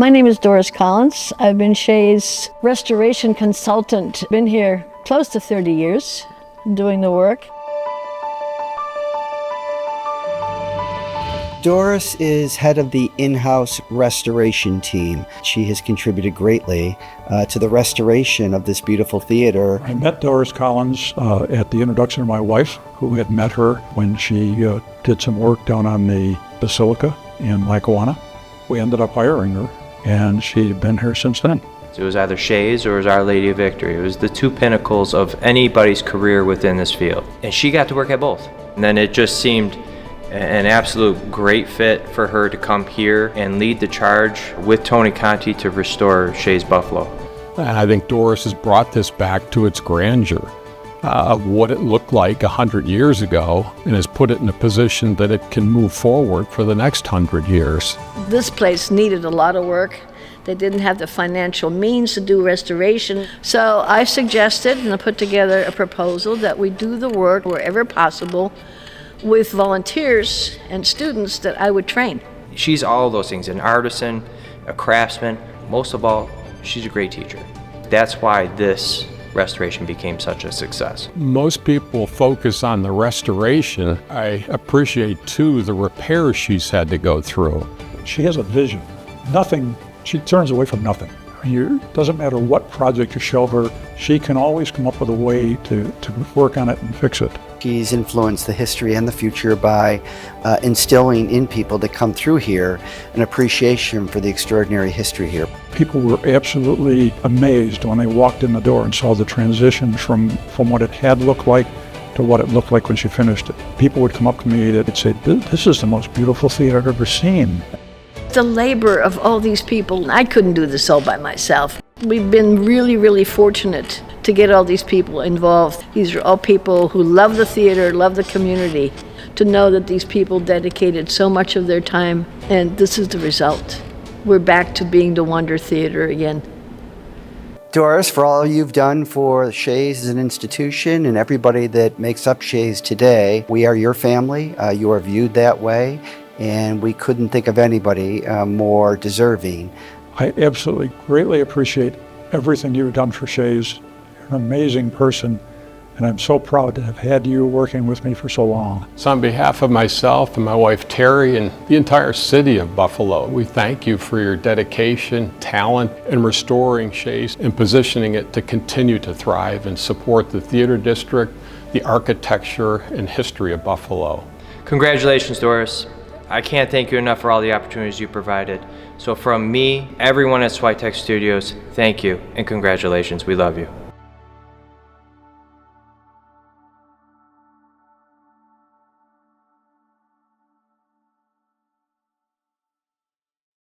My name is Doris Collins. I've been Shea's restoration consultant. Been here close to 30 years doing the work. Doris is head of the in-house restoration team. She has contributed greatly to the restoration of this beautiful theater. I met Doris Collins at the introduction of my wife, who had met her when she did some work down on the Basilica in Lackawanna. We ended up hiring her, and she'd been here since then. It was either Shea's or it was Our Lady of Victory. It was the two pinnacles of anybody's career within this field. And she got to work at both. And then it just seemed an absolute great fit for her to come here and lead the charge with Tony Conti to restore Sheas Buffalo. And I think Doris has brought this back to its grandeur of what it looked like 100 years ago, and has put it in a position that it can move forward for the next 100 years. This place needed a lot of work. They didn't have the financial means to do restoration. So I suggested and I put together a proposal that we do the work wherever possible with volunteers and students that I would train. She's all of those things, an artisan, a craftsman. Most of all, she's a great teacher. That's why this restoration became such a success. Most people focus on the restoration. I appreciate too the repairs she's had to go through. She has a vision. She turns away from nothing. It doesn't matter what project you show her, she can always come up with a way to work on it and fix it. She's influenced the history and the future by instilling in people that come through here an appreciation for the extraordinary history here. People were absolutely amazed when they walked in the door and saw the transition from what it had looked like to what it looked like when she finished it. People would come up to me and say, "This is the most beautiful theater I've ever seen." The labor of all these people, I couldn't do this all by myself. We've been really, really fortunate to get all these people involved. These are all people who love the theater, love the community, to know that these people dedicated so much of their time, and this is the result. We're back to being the Wonder Theater again. Doris, for all you've done for Shea's as an institution and everybody that makes up Shea's today, we are your family. You are viewed that way. And we couldn't think of anybody more deserving. I absolutely greatly appreciate everything you've done for Shea's. You're an amazing person, and I'm so proud to have had you working with me for so long. So on behalf of myself and my wife Terry and the entire city of Buffalo, we thank you for your dedication, talent in restoring Shea's and positioning it to continue to thrive and support the theater district, the architecture and history of Buffalo. Congratulations, Doris. I can't thank you enough for all the opportunities you provided. So from me, everyone at Swytech Studios, thank you and congratulations. We love you.